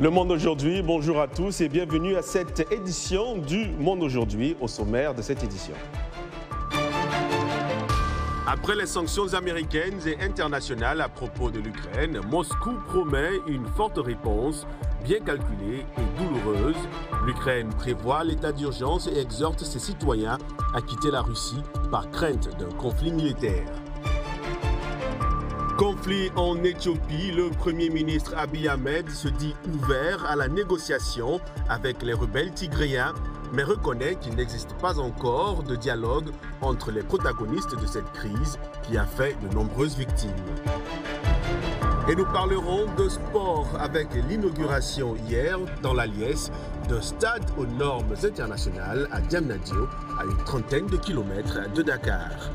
Le Monde aujourd'hui, bonjour à tous et bienvenue à cette édition du Monde aujourd'hui. Au sommaire de cette édition. Après les sanctions américaines et internationales à propos de l'Ukraine, Moscou promet une forte réponse, bien calculée et douloureuse. L'Ukraine prévoit l'état d'urgence et exhorte ses citoyens à quitter la Russie par crainte d'un conflit militaire. Conflit en Éthiopie, le Premier ministre Abiy Ahmed se dit ouvert à la négociation avec les rebelles tigréens, mais reconnaît qu'il n'existe pas encore de dialogue entre les protagonistes de cette crise qui a fait de nombreuses victimes. Et nous parlerons de sport avec l'inauguration hier dans la Liesse d'un stade aux normes internationales à Diamniadio, à une trentaine de kilomètres de Dakar.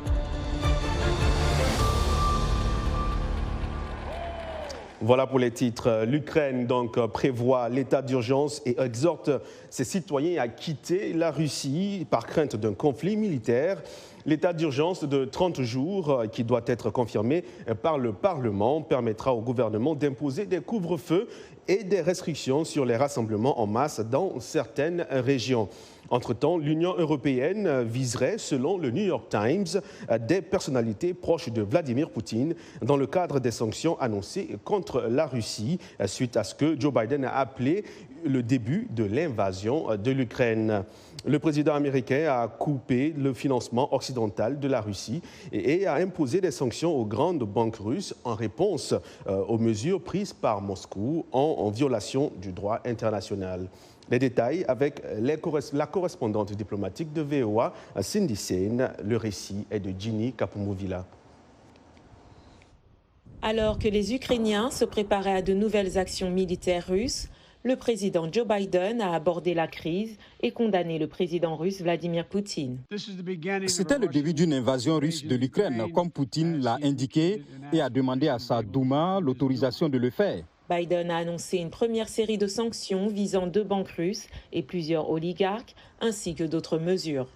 Voilà pour les titres. L'Ukraine donc prévoit l'état d'urgence et exhorte ses citoyens à quitter la Russie par crainte d'un conflit militaire. L'état d'urgence de 30 jours, qui doit être confirmé par le Parlement, permettra au gouvernement d'imposer des couvre-feux et des restrictions sur les rassemblements en masse dans certaines régions. Entre-temps, l'Union européenne viserait, selon le New York Times, des personnalités proches de Vladimir Poutine dans le cadre des sanctions annoncées contre la Russie, suite à ce que Joe Biden a appelé le début de l'invasion de l'Ukraine. Le président américain a coupé le financement occidental de la Russie et a imposé des sanctions aux grandes banques russes en réponse aux mesures prises par Moscou en violation du droit international. Les détails avec la correspondante diplomatique de VOA, Cindy Sain. Le récit est de Ginny Kapumovila. Alors que les Ukrainiens se préparaient à de nouvelles actions militaires russes, le président Joe Biden a abordé la crise et condamné le président russe Vladimir Poutine. C'était le début d'une invasion russe de l'Ukraine, comme Poutine l'a indiqué et a demandé à sa Douma l'autorisation de le faire. Biden a annoncé une première série de sanctions visant 2 banques russes et plusieurs oligarques, ainsi que d'autres mesures.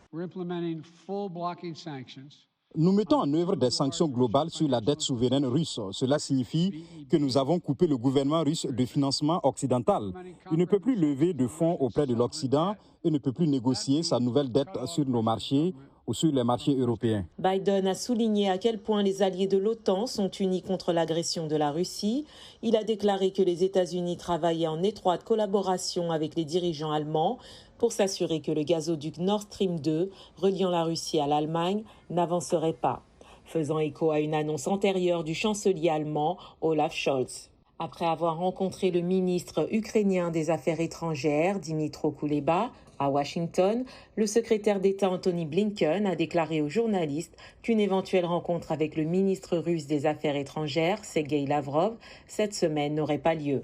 Nous mettons en œuvre des sanctions globales sur la dette souveraine russe. Cela signifie que nous avons coupé le gouvernement russe de financement occidental. Il ne peut plus lever de fonds auprès de l'Occident et ne peut plus négocier sa nouvelle dette sur nos marchés ou sur les marchés européens. Biden a souligné à quel point les alliés de l'OTAN sont unis contre l'agression de la Russie. Il a déclaré que les États-Unis travaillaient en étroite collaboration avec les dirigeants allemands pour s'assurer que le gazoduc Nord Stream 2, reliant la Russie à l'Allemagne, n'avancerait pas, faisant écho à une annonce antérieure du chancelier allemand Olaf Scholz. Après avoir rencontré le ministre ukrainien des Affaires étrangères, Dmytro Kuleba, à Washington, le secrétaire d'État Antony Blinken a déclaré aux journalistes qu'une éventuelle rencontre avec le ministre russe des Affaires étrangères, Sergei Lavrov, cette semaine n'aurait pas lieu.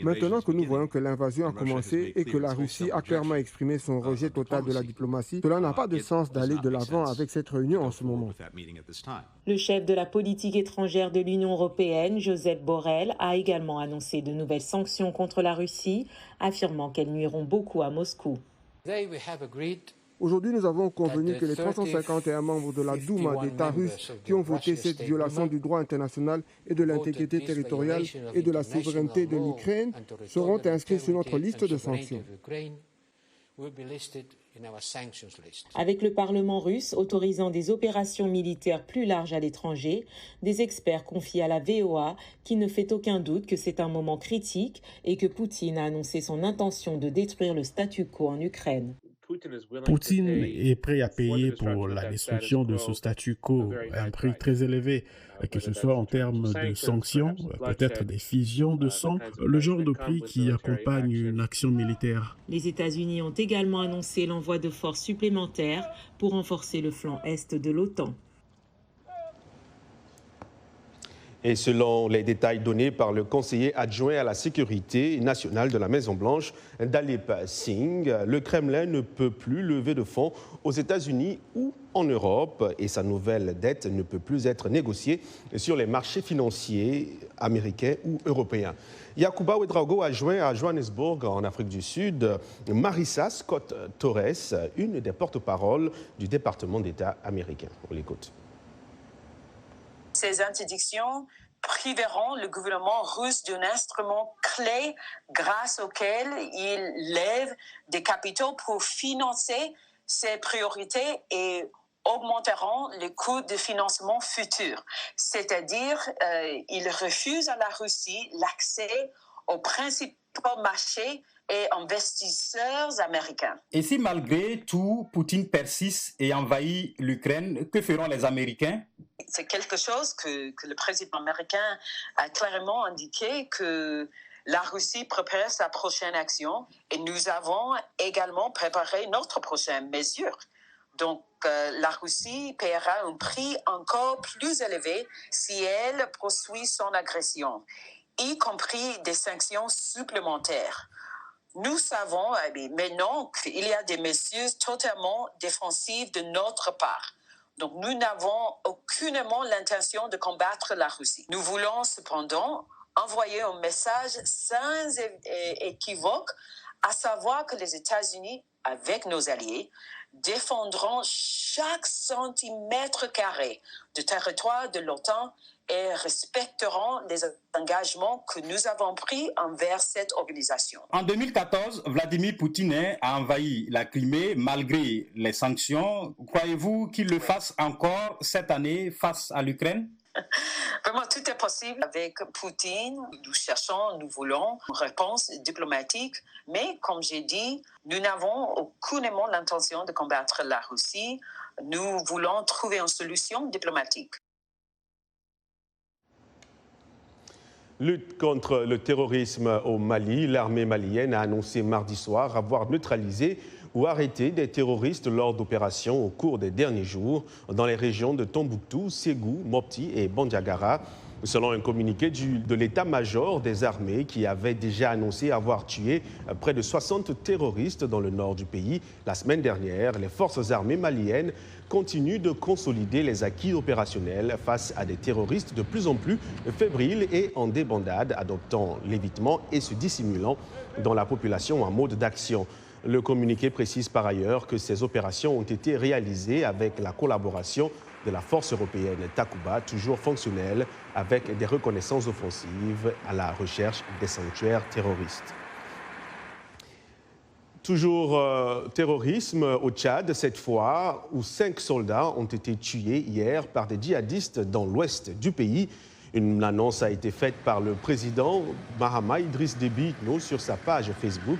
Maintenant que nous voyons que l'invasion a commencé et que la Russie a clairement exprimé son rejet total de la diplomatie, cela n'a pas de sens d'aller de l'avant avec cette réunion en ce moment. Le chef de la politique étrangère de l'Union européenne, Josep Borrell, a également annoncé de nouvelles sanctions contre la Russie, affirmant qu'elles nuiront beaucoup à Moscou. Aujourd'hui, nous avons convenu que les 351 membres de la Douma d'État russe qui ont voté cette violation du droit international et de l'intégrité territoriale et de la souveraineté de l'Ukraine seront inscrits sur notre liste de sanctions. Avec le Parlement russe autorisant des opérations militaires plus larges à l'étranger, des experts confient à la VOA qu'il ne fait aucun doute que c'est un moment critique et que Poutine a annoncé son intention de détruire le statu quo en Ukraine. Poutine est prêt à payer pour la destruction de ce statu quo un prix très élevé, que ce soit en termes de sanctions, peut-être des fusions de sang, le genre de prix qui accompagne une action militaire. Les États-Unis ont également annoncé l'envoi de forces supplémentaires pour renforcer le flanc est de l'OTAN. Et selon les détails donnés par le conseiller adjoint à la sécurité nationale de la Maison-Blanche, Dalip Singh, le Kremlin ne peut plus lever de fonds aux États-Unis ou en Europe et sa nouvelle dette ne peut plus être négociée sur les marchés financiers américains ou européens. Yacouba Ouedraogo a joint à Johannesburg, en Afrique du Sud, Marissa Scott Torres, une des porte-paroles du département d'État américain. On l'écoute. Ces interdictions priveront le gouvernement russe d'un instrument clé grâce auquel il lève des capitaux pour financer ses priorités et augmenteront les coûts de financement futurs. C'est-à-dire, il refuse à la Russie l'accès aux principaux marchés et investisseurs américains. Et si malgré tout, Poutine persiste et envahit l'Ukraine, que feront les Américains? C'est quelque chose que le président américain a clairement indiqué, que la Russie prépare sa prochaine action et nous avons également préparé notre prochaine mesure. Donc, la Russie paiera un prix encore plus élevé si elle poursuit son agression, y compris des sanctions supplémentaires. Nous savons maintenant qu'il y a des mesures totalement défensives de notre part. Donc, nous n'avons aucunement l'intention de combattre la Russie. Nous voulons cependant envoyer un message sans équivoque, à savoir que les États-Unis, avec nos alliés, défendront chaque centimètre carré du territoire de l'OTAN et respecteront les engagements que nous avons pris envers cette organisation. En 2014, Vladimir Poutine a envahi la Crimée malgré les sanctions. Croyez-vous qu'il le fasse encore cette année face à l'Ukraine? Vraiment, tout est possible avec Poutine. Nous voulons une réponse diplomatique, mais comme j'ai dit, nous n'avons aucunement l'intention de combattre la Russie. Nous voulons trouver une solution diplomatique. Lutte contre le terrorisme au Mali, l'armée malienne a annoncé mardi soir avoir neutralisé ou arrêté des terroristes lors d'opérations au cours des derniers jours dans les régions de Tombouctou, Ségou, Mopti et Bandiagara. Selon un communiqué de l'état-major des armées qui avait déjà annoncé avoir tué près de 60 terroristes dans le nord du pays la semaine dernière, les forces armées maliennes continuent de consolider les acquis opérationnels face à des terroristes de plus en plus fébriles et en débandade, adoptant l'évitement et se dissimulant dans la population en mode d'action. Le communiqué précise par ailleurs que ces opérations ont été réalisées avec la collaboration de la force européenne Takuba, toujours fonctionnelle, avec des reconnaissances offensives à la recherche des sanctuaires terroristes. Toujours terrorisme au Tchad, cette fois, où 5 soldats ont été tués hier par des djihadistes dans l'ouest du pays. Une annonce a été faite par le président Mahama Idriss Déby Itno sur sa page Facebook.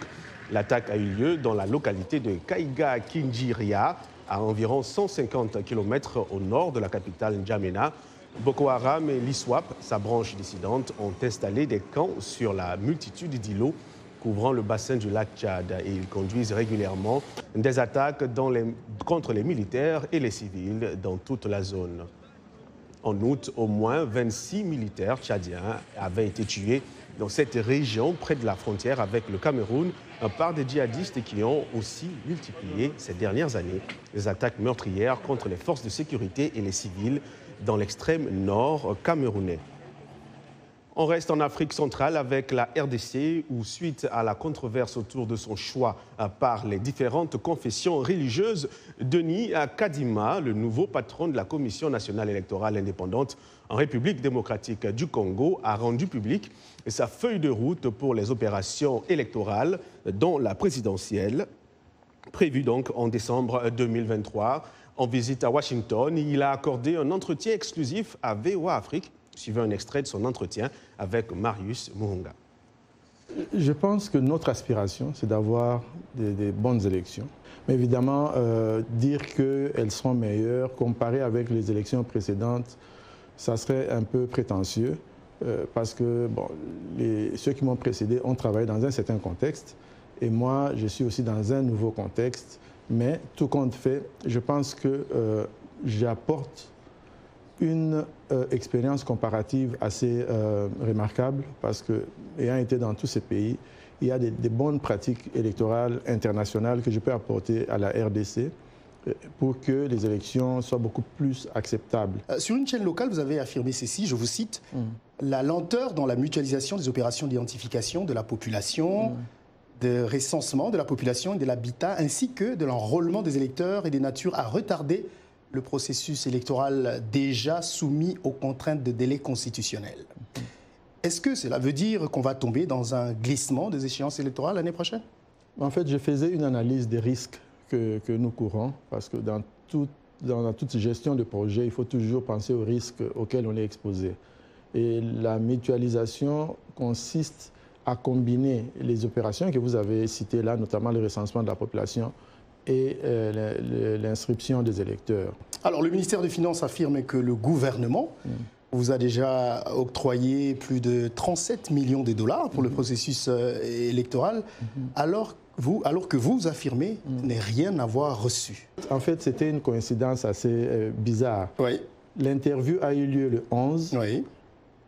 L'attaque a eu lieu dans la localité de Kaiga Kinjiria, à environ 150 km au nord de la capitale N'Djamena. Boko Haram et l'ISWAP, sa branche dissidente, ont installé des camps sur la multitude d'îlots couvrant le bassin du lac Tchad et ils conduisent régulièrement des attaques contre les militaires et les civils dans toute la zone. En août, au moins 26 militaires tchadiens avaient été tués dans cette région près de la frontière avec le Cameroun par des djihadistes qui ont aussi multiplié ces dernières années les attaques meurtrières contre les forces de sécurité et les civils dans l'extrême nord camerounais. On reste en Afrique centrale avec la RDC où, suite à la controverse autour de son choix par les différentes confessions religieuses, Denis Kadima, le nouveau patron de la Commission nationale électorale indépendante en République démocratique du Congo, a rendu public sa feuille de route pour les opérations électorales, dont la présidentielle, prévue donc en décembre 2023. En visite à Washington, il a accordé un entretien exclusif à VOA Afrique. Suivez un extrait de son entretien avec Marius Muhunga. Je pense que notre aspiration, c'est d'avoir des bonnes élections. Mais évidemment, dire qu'elles seront meilleures comparées avec les élections précédentes, ça serait un peu prétentieux parce que ceux qui m'ont précédé ont travaillé dans un certain contexte et moi, je suis aussi dans un nouveau contexte. Mais tout compte fait, je pense que j'apporte une expérience comparative assez remarquable parce que, ayant été dans tous ces pays, il y a des bonnes pratiques électorales internationales que je peux apporter à la RDC pour que les élections soient beaucoup plus acceptables. Sur une chaîne locale, vous avez affirmé ceci, je vous cite, la lenteur dans la mutualisation des opérations d'identification de la population, de recensement de la population et de l'habitat, ainsi que de l'enrôlement des électeurs et des natures à retarder le processus électoral déjà soumis aux contraintes de délai constitutionnel. Est-ce que cela veut dire qu'on va tomber dans un glissement des échéances électorales l'année prochaine? En fait, je faisais une analyse des risques que nous courons, parce que dans toute gestion de projet, il faut toujours penser aux risques auxquels on est exposé. Et la mutualisation consiste à combiner les opérations que vous avez citées là, notamment le recensement de la population et l'inscription des électeurs. Alors, le ministère des Finances affirme que le gouvernement vous a déjà octroyé plus de 37 millions de dollars pour le processus électoral, alors que vous affirmez ne rien avoir reçu. En fait, c'était une coïncidence assez bizarre. Oui. L'interview a eu lieu le 11 oui.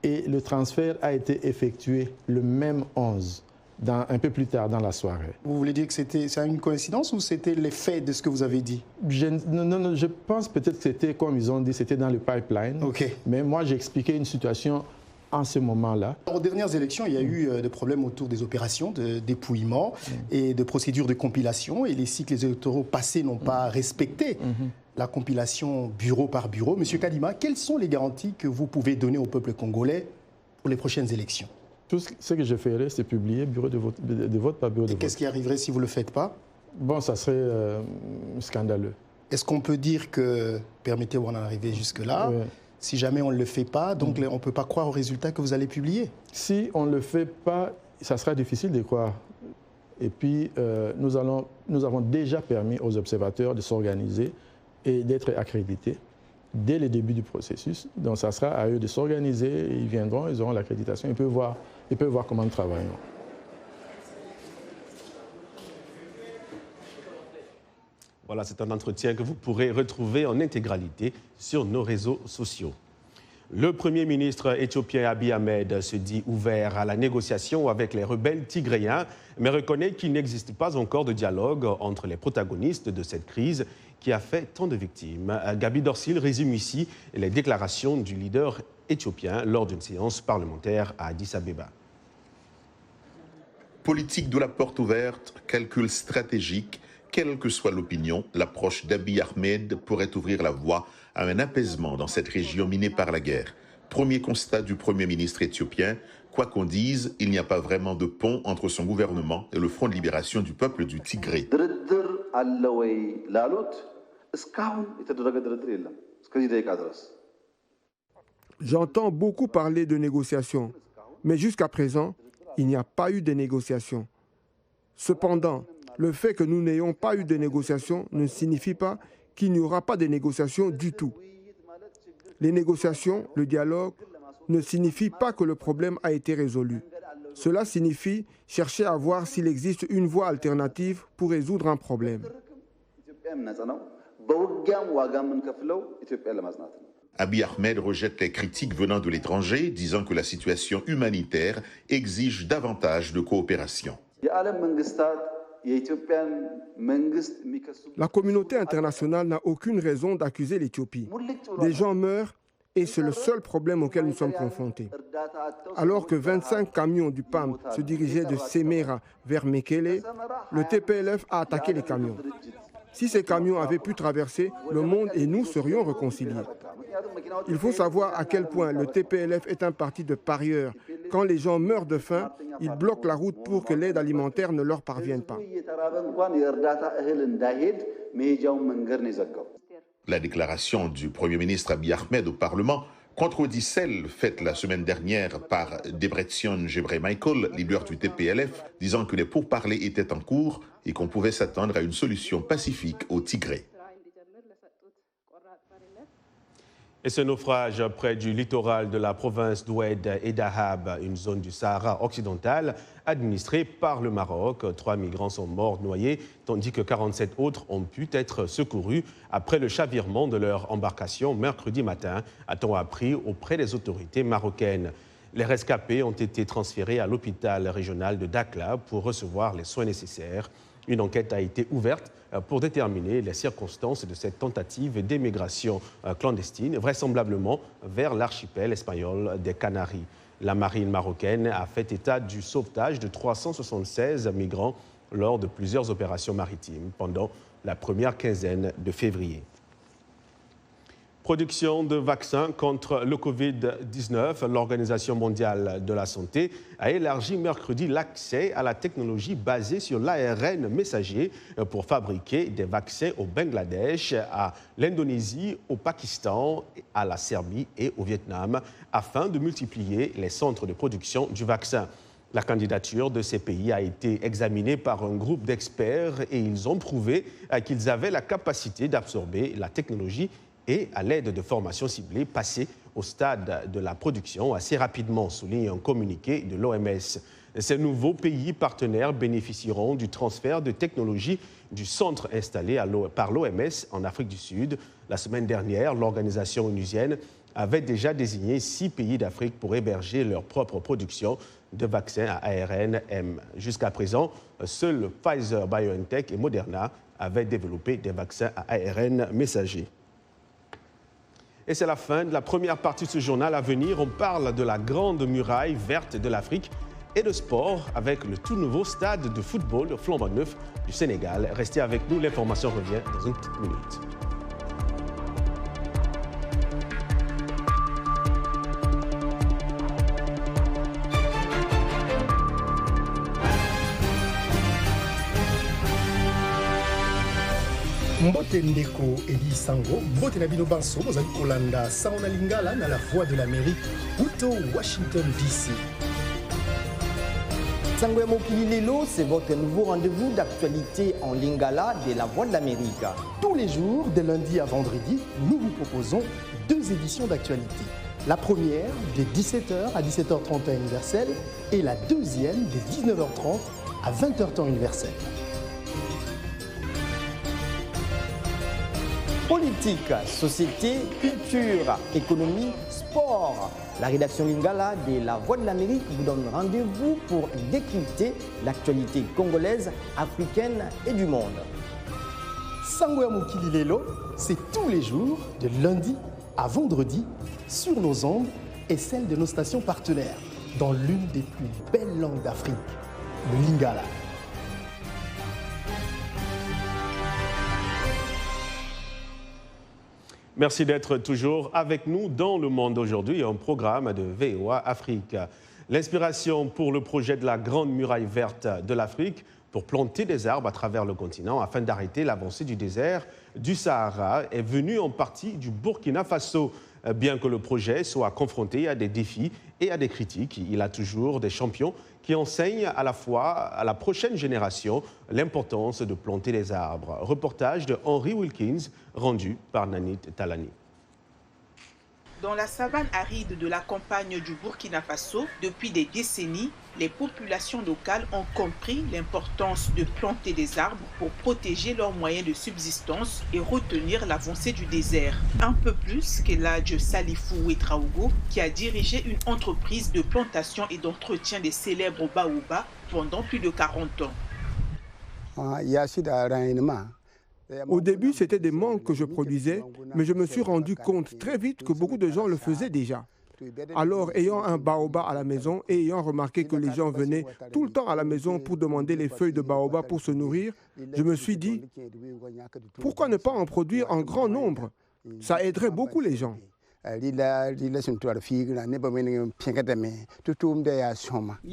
et le transfert a été effectué le même 11. Un peu plus tard dans la soirée. Vous voulez dire que c'est une coïncidence ou c'était l'effet de ce que vous avez dit? Non, je pense peut-être que c'était, comme ils ont dit, c'était dans le pipeline. Okay. Mais moi, j'ai expliqué une situation en ce moment-là. Aux dernières élections, il y a eu des problèmes autour des opérations de dépouillement et de procédures de compilation. Et les cycles électoraux passés n'ont pas respecté la compilation bureau par bureau. Monsieur Kadima, quelles sont les garanties que vous pouvez donner au peuple congolais pour les prochaines élections? Tout ce que je ferai, c'est publier bureau de vote par bureau de vote. Et qu'est-ce qui arriverait si vous ne le faites pas? Bon, ça serait scandaleux. Est-ce qu'on peut dire que, permettez-moi d'en arriver jusque-là, si jamais on ne le fait pas, donc on ne peut pas croire aux résultats que vous allez publier? Si on ne le fait pas, ça sera difficile de croire. Et puis, nous avons déjà permis aux observateurs de s'organiser et d'être accrédités dès le début du processus. Donc, ça sera à eux de s'organiser, ils viendront, ils auront l'accréditation, ils peuvent voir comment nous travaillons. Voilà, c'est un entretien que vous pourrez retrouver en intégralité sur nos réseaux sociaux. Le Premier ministre éthiopien Abiy Ahmed se dit ouvert à la négociation avec les rebelles tigréens, mais reconnaît qu'il n'existe pas encore de dialogue entre les protagonistes de cette crise qui a fait tant de victimes. Gabi Dorsil résume ici les déclarations du leader éthiopien lors d'une séance parlementaire à Addis Abeba. Politique de la porte ouverte, calcul stratégique, quelle que soit l'opinion, l'approche d'Abiy Ahmed pourrait ouvrir la voie à un apaisement dans cette région minée par la guerre. Premier constat du Premier ministre éthiopien, quoi qu'on dise, il n'y a pas vraiment de pont entre son gouvernement et le Front de libération du peuple du Tigré. J'entends beaucoup parler de négociations, mais jusqu'à présent, il n'y a pas eu de négociations. Cependant, le fait que nous n'ayons pas eu de négociations ne signifie pas qu'il n'y aura pas de négociations du tout. Les négociations, le dialogue, ne signifient pas que le problème a été résolu. Cela signifie chercher à voir s'il existe une voie alternative pour résoudre un problème. Abiy Ahmed rejette les critiques venant de l'étranger, disant que la situation humanitaire exige davantage de coopération. La communauté internationale n'a aucune raison d'accuser l'Éthiopie. Des gens meurent et c'est le seul problème auquel nous sommes confrontés. Alors que 25 camions du PAM se dirigeaient de Semera vers Mekele, le TPLF a attaqué les camions. Si ces camions avaient pu traverser, le monde et nous serions réconciliés. Il faut savoir à quel point le TPLF est un parti de parieurs. Quand les gens meurent de faim, ils bloquent la route pour que l'aide alimentaire ne leur parvienne pas. La déclaration du Premier ministre Abiy Ahmed au Parlement contredit celle faite la semaine dernière par Debretsion Gebremichael, leader du TPLF, disant que les pourparlers étaient en cours et qu'on pouvait s'attendre à une solution pacifique au Tigré. Et ce naufrage près du littoral de la province d'Oued et Dahab, une zone du Sahara occidental administrée par le Maroc. 3 migrants sont morts noyés, tandis que 47 autres ont pu être secourus après le chavirement de leur embarcation mercredi matin, a-t-on appris auprès des autorités marocaines. Les rescapés ont été transférés à l'hôpital régional de Dakhla pour recevoir les soins nécessaires. Une enquête a été ouverte pour déterminer les circonstances de cette tentative d'émigration clandestine, vraisemblablement vers l'archipel espagnol des Canaries. La marine marocaine a fait état du sauvetage de 376 migrants lors de plusieurs opérations maritimes pendant la première quinzaine de février. Production de vaccins contre le Covid-19. L'Organisation mondiale de la santé a élargi mercredi l'accès à la technologie basée sur l'ARN messager pour fabriquer des vaccins au Bangladesh, à l'Indonésie, au Pakistan, à la Serbie et au Vietnam, afin de multiplier les centres de production du vaccin. La candidature de ces pays a été examinée par un groupe d'experts et ils ont prouvé qu'ils avaient la capacité d'absorber la technologie et, à l'aide de formations ciblées, passer au stade de la production assez rapidement, souligne un communiqué de l'OMS. Ces nouveaux pays partenaires bénéficieront du transfert de technologie du centre installé par l'OMS en Afrique du Sud. La semaine dernière, l'organisation onusienne avait déjà désigné 6 pays d'Afrique pour héberger leur propre production de vaccins à ARN-M. Jusqu'à présent, seuls Pfizer, BioNTech et Moderna avaient développé des vaccins à ARN messager. Et c'est la fin de la première partie de ce journal. À venir, on parle de la grande muraille verte de l'Afrique et de sport avec le tout nouveau stade de football flambant neuf du Sénégal. Restez avec nous, l'information revient dans une petite minute. Mbote Ndeko Eli Sango, Mbote Nabino Banso, Mozali Kolanda, Saona Lingala, na la Voix de l'Amérique, Uto, Washington DC. Sango Mokili Lelo, c'est votre nouveau rendez-vous d'actualité en Lingala de la Voix de l'Amérique. Tous les jours, de lundi à vendredi, nous vous proposons 2 éditions d'actualité. La première, de 17h à 17h30 temps universel, et la deuxième, de 19h30 à 20h temps universel. Politique, société, culture, économie, sport. La rédaction Lingala de la Voix de l'Amérique vous donne rendez-vous pour décrypter l'actualité congolaise, africaine et du monde. Sango Mokili Lelo, c'est tous les jours, de lundi à vendredi, sur nos ondes et celles de nos stations partenaires, dans l'une des plus belles langues d'Afrique, le Lingala. Merci d'être toujours avec nous dans Le Monde aujourd'hui, un programme de VOA Afrique. L'inspiration pour le projet de la Grande Muraille Verte de l'Afrique pour planter des arbres à travers le continent afin d'arrêter l'avancée du désert du Sahara est venue en partie du Burkina Faso. Bien que le projet soit confronté à des défis et à des critiques, il a toujours des champions qui enseignent à la fois à la prochaine génération l'importance de planter des arbres. Reportage de Henry Wilkins, rendu par Nanit Talani. Dans la savane aride de la campagne du Burkina Faso, depuis des décennies, les populations locales ont compris l'importance de planter des arbres pour protéger leurs moyens de subsistance et retenir l'avancée du désert. Un peu plus qu'Eladj Salifou Ouetraogo, qui a dirigé une entreprise de plantation et d'entretien des célèbres baobabs pendant plus de 40 ans. Au début, c'était des mangues que je produisais, mais je me suis rendu compte très vite que beaucoup de gens le faisaient déjà. Alors, ayant un baobab à la maison et ayant remarqué que les gens venaient tout le temps à la maison pour demander les feuilles de baobab pour se nourrir, je me suis dit, pourquoi ne pas en produire en grand nombre? Ça aiderait beaucoup les gens. Les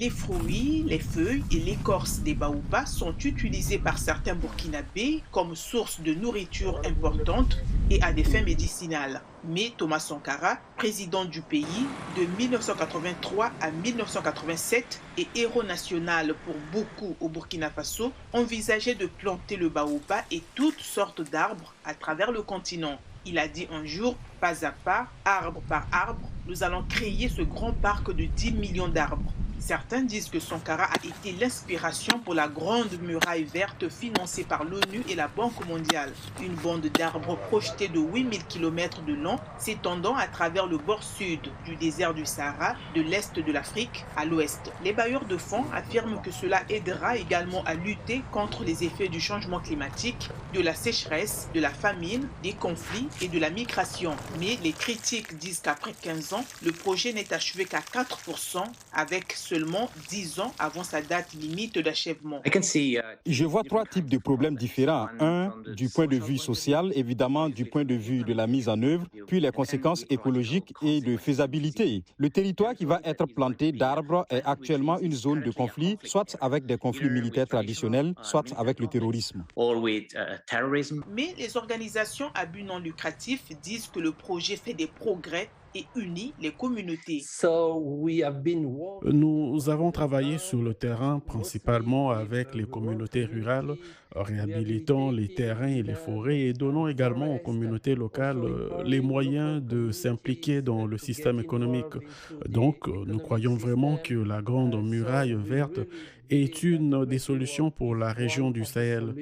fruits, les feuilles et l'écorce des baobabs sont utilisés par certains Burkinabés comme source de nourriture importante et à des fins médicinales. Mais Thomas Sankara, président du pays de 1983 à 1987 et héros national pour beaucoup au Burkina Faso, envisageait de planter le baobab et toutes sortes d'arbres à travers le continent. Il a dit un jour, pas à pas, arbre par arbre, nous allons créer ce grand parc de 10 millions d'arbres. Certains disent que Sankara a été l'inspiration pour la Grande Muraille Verte financée par l'ONU et la Banque mondiale. Une bande d'arbres projetée de 8000 km de long, s'étendant à travers le bord sud du désert du Sahara, de l'est de l'Afrique à l'ouest. Les bailleurs de fonds affirment que cela aidera également à lutter contre les effets du changement climatique, de la sécheresse, de la famine, des conflits et de la migration. Mais les critiques disent qu'après 15 ans, le projet n'est achevé qu'à 4% avec seulement 10 ans avant sa date limite d'achèvement. Je vois 3 types de problèmes différents. Un, du point de vue social, évidemment du point de vue de la mise en œuvre, puis les conséquences écologiques et de faisabilité. Le territoire qui va être planté d'arbres est actuellement une zone de conflit, soit avec des conflits militaires traditionnels, soit avec le terrorisme. Mais les organisations à but non lucratif disent que le projet fait des progrès et unit les communautés. Nous avons travaillé sur le terrain principalement avec les communautés rurales, réhabilitant les terrains et les forêts et donnant également aux communautés locales les moyens de s'impliquer dans le système économique. Donc, nous croyons vraiment que la Grande Muraille verte est une des solutions pour la région du Sahel.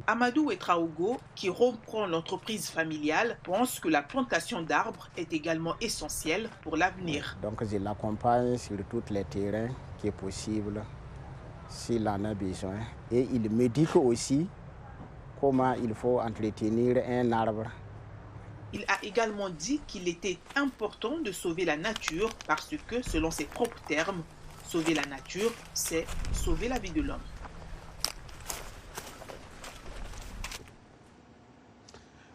Amadou Ouetraogo, qui reprend l'entreprise familiale, pense que la plantation d'arbres est également essentielle pour l'avenir. Donc je l'accompagne sur tous les terrains qui est possible, s'il en a besoin. Et il me dit aussi comment il faut entretenir un arbre. Il a également dit qu'il était important de sauver la nature parce que, selon ses propres termes, sauver la nature, c'est sauver la vie de l'homme.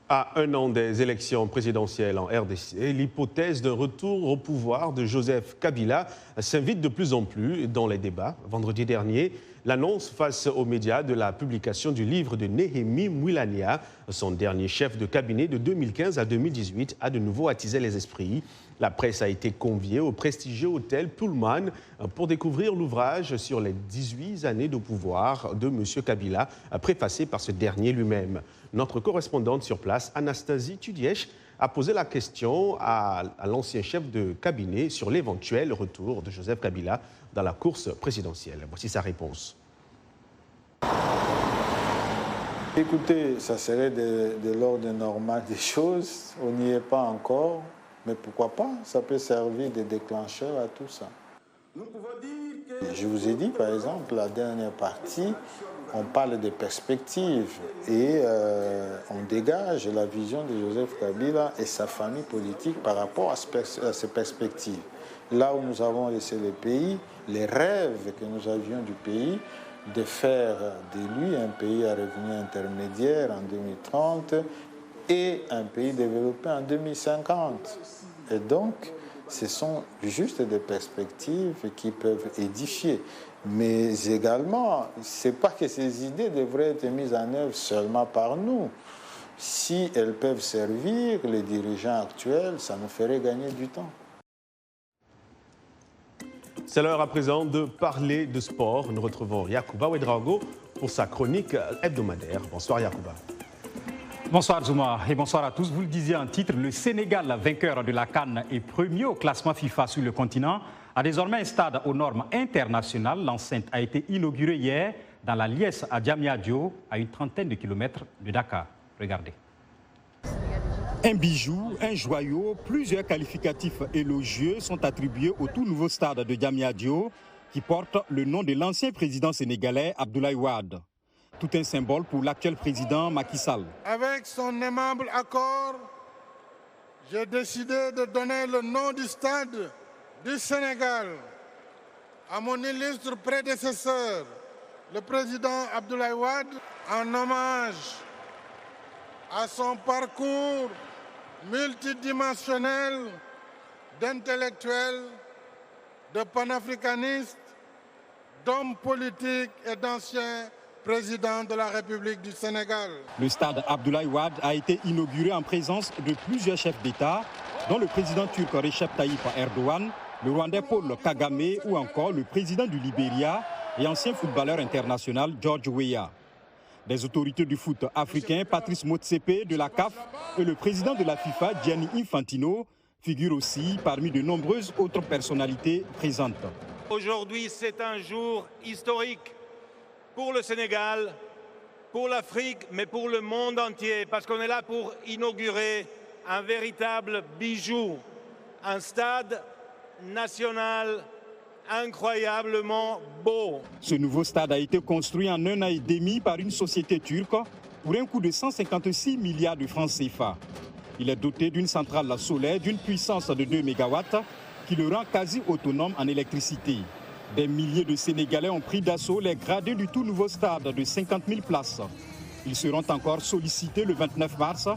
À un an des élections présidentielles en RDC, l'hypothèse d'un retour au pouvoir de Joseph Kabila s'invite de plus en plus dans les débats. Vendredi dernier, l'annonce face aux médias de la publication du livre de Néhémie Mouilania, son dernier chef de cabinet de 2015 à 2018, a de nouveau attisé les esprits. La presse a été conviée au prestigieux hôtel Pullman pour découvrir l'ouvrage sur les 18 années de pouvoir de M. Kabila, préfacé par ce dernier lui-même. Notre correspondante sur place, Anastasie Tudièche, a posé la question à l'ancien chef de cabinet sur l'éventuel retour de Joseph Kabila dans la course présidentielle. Voici sa réponse. Écoutez, ça serait de l'ordre normal des choses. On n'y est pas encore. Mais pourquoi pas? Ça peut servir de déclencheur à tout ça. Je vous ai dit, par exemple, la dernière partie, on parle de perspectives et on dégage la vision de Joseph Kabila et sa famille politique par rapport à ces perspectives. Là où nous avons laissé le pays, les rêves que nous avions du pays, de faire de lui un pays à revenu intermédiaire en 2030 et un pays développé en 2050. Et donc, ce sont juste des perspectives qui peuvent édifier. Mais également, ce n'est pas que ces idées devraient être mises en œuvre seulement par nous. Si elles peuvent servir les dirigeants actuels, ça nous ferait gagner du temps. C'est l'heure à présent de parler de sport. Nous retrouvons Yacouba Ouedraogo pour sa chronique hebdomadaire. Bonsoir Yacouba. Bonsoir Zouma et bonsoir à tous. Vous le disiez en titre, le Sénégal, vainqueur de la CAN et premier au classement FIFA sur le continent, a désormais un stade aux normes internationales. L'enceinte a été inaugurée hier dans la liesse à Diamniadio, à une trentaine de kilomètres de Dakar. Regardez. Un bijou, un joyau, plusieurs qualificatifs élogieux sont attribués au tout nouveau stade de Diamniadio qui porte le nom de l'ancien président sénégalais Abdoulaye Wade. Tout un symbole pour l'actuel président Macky Sall. Avec son aimable accord, j'ai décidé de donner le nom du stade du Sénégal à mon illustre prédécesseur, le président Abdoulaye Wade, en hommage à son parcours multidimensionnel d'intellectuel, de panafricaniste, d'homme politique et d'ancien président de la République du Sénégal. Le stade Abdoulaye Wade a été inauguré en présence de plusieurs chefs d'État, dont le président turc Recep Tayyip Erdogan, le Rwandais Paul Kagame ou encore le président du Libéria et ancien footballeur international George Weah. Des autorités du foot africain, Patrice Motsepe de la CAF et le président de la FIFA, Gianni Infantino, figurent aussi parmi de nombreuses autres personnalités présentes. Aujourd'hui, c'est un jour historique pour le Sénégal, pour l'Afrique, mais pour le monde entier, parce qu'on est là pour inaugurer un véritable bijou, un stade national incroyablement beau. Ce nouveau stade a été construit en 1 an et demi par une société turque pour un coût de 156 milliards de francs CFA. Il est doté d'une centrale solaire d'une puissance de 2 MW qui le rend quasi autonome en électricité. Des milliers de Sénégalais ont pris d'assaut les gradés du tout nouveau stade de 50 000 places. Ils seront encore sollicités le 29 mars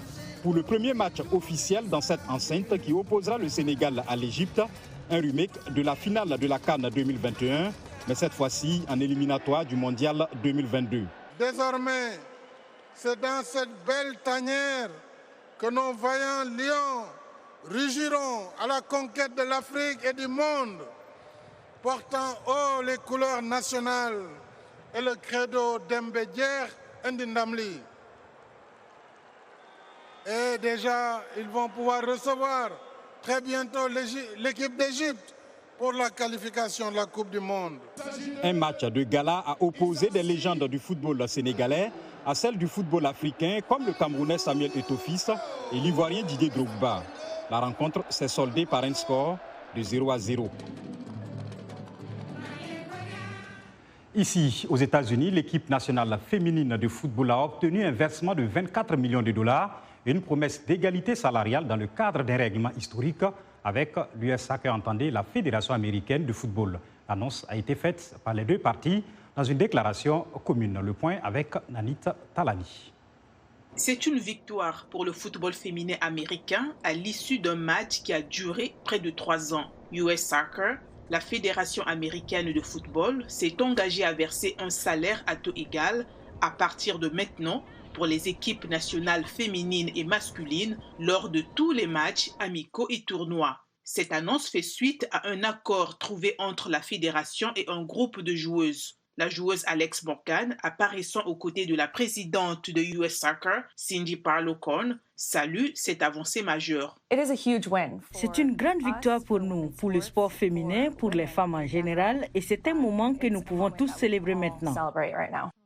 pour le premier match officiel dans cette enceinte qui opposera le Sénégal à l'Égypte, un remake de la finale de la CAN 2021, mais cette fois-ci en éliminatoire du Mondial 2022. Désormais, c'est dans cette belle tanière que nos vaillants lions rugiront à la conquête de l'Afrique et du monde, portant haut les couleurs nationales et le credo d'Embedjer Ndindamli. Et déjà, ils vont pouvoir recevoir très bientôt l'équipe d'Égypte pour la qualification de la Coupe du Monde. Un match de gala a opposé des légendes du football sénégalais à celles du football africain, comme le Camerounais Samuel Eto'o et l'Ivoirien Didier Drogba. La rencontre s'est soldée par un score de 0-0. Ici, aux États-Unis, l'équipe nationale féminine de football a obtenu un versement de 24 millions de dollars et une promesse d'égalité salariale dans le cadre d'un règlement historique avec l'USA que entendait la Fédération américaine de football. L'annonce a été faite par les deux parties dans une déclaration commune. Le point avec Nanit Talani. C'est une victoire pour le football féminin américain à l'issue d'un match qui a duré près de 3 ans. US Soccer, la Fédération américaine de football, s'est engagée à verser un salaire à taux égal à partir de maintenant pour les équipes nationales féminines et masculines lors de tous les matchs amicaux et tournois. Cette annonce fait suite à un accord trouvé entre la fédération et un groupe de joueuses. La joueuse Alex Morgan, apparaissant aux côtés de la présidente de US Soccer, Cindy Parlow-Corn, salue cette avancée majeure. C'est une grande victoire pour nous, pour le sport féminin, pour les femmes en général, et c'est un moment que nous pouvons tous célébrer maintenant.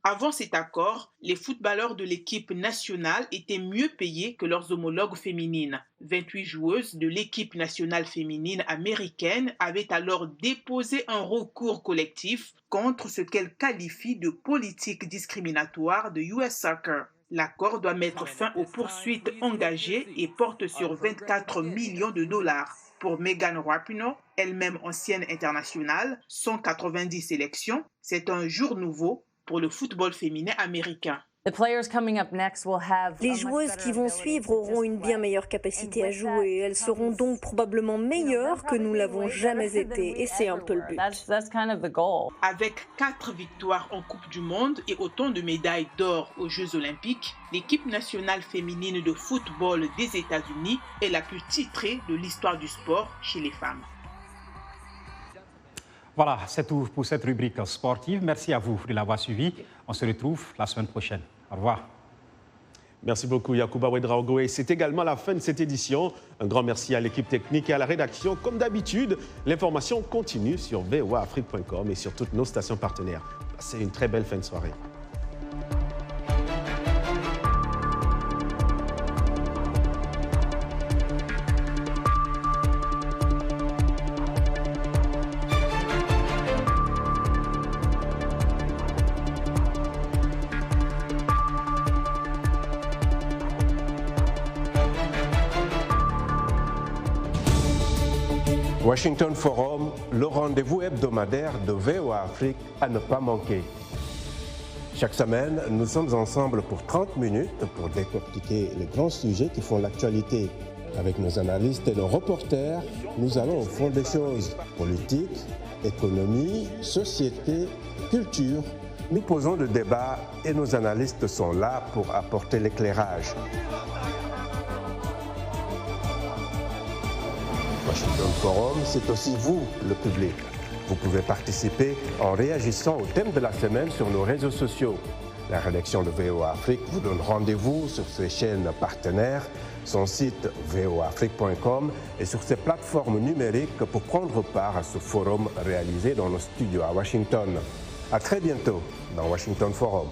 Avant cet accord, les footballeurs de l'équipe nationale étaient mieux payés que leurs homologues féminines. 28 joueuses de l'équipe nationale féminine américaine avaient alors déposé un recours collectif contre ce qu'elles qualifient de politique discriminatoire de US Soccer. L'accord doit mettre fin aux poursuites engagées et porte sur 24 millions de dollars. Pour Megan Rapinoe, elle-même ancienne internationale, 190 sélections, c'est un jour nouveau pour le football féminin américain. Les joueuses qui vont suivre auront une bien meilleure capacité à jouer. Elles seront donc probablement meilleures que nous l'avons jamais été. Et c'est un peu le but. Avec 4 victoires en Coupe du Monde et autant de médailles d'or aux Jeux Olympiques, l'équipe nationale féminine de football des États-Unis est la plus titrée de l'histoire du sport chez les femmes. Voilà, c'est tout pour cette rubrique sportive. Merci à vous de l'avoir suivi. On se retrouve la semaine prochaine. Au revoir. Merci beaucoup, Yacouba Ouedraogo. Et c'est également la fin de cette édition. Un grand merci à l'équipe technique et à la rédaction. Comme d'habitude, l'information continue sur voaafrique.com et sur toutes nos stations partenaires. Passez une très belle fin de soirée. Washington Forum, le rendez-vous hebdomadaire de VOA Afrique à ne pas manquer. Chaque semaine, nous sommes ensemble pour 30 minutes pour décortiquer les grands sujets qui font l'actualité. Avec nos analystes et nos reporters, nous allons au fond des choses. Politique, économie, société, culture. Nous posons le débat et nos analystes sont là pour apporter l'éclairage. Washington Forum, c'est aussi vous, le public. Vous pouvez participer en réagissant au thème de la semaine sur nos réseaux sociaux. La rédaction de VOA Afrique vous donne rendez-vous sur ses chaînes partenaires, son site voaafrique.com et sur ses plateformes numériques pour prendre part à ce forum réalisé dans nos studios à Washington. À très bientôt dans Washington Forum.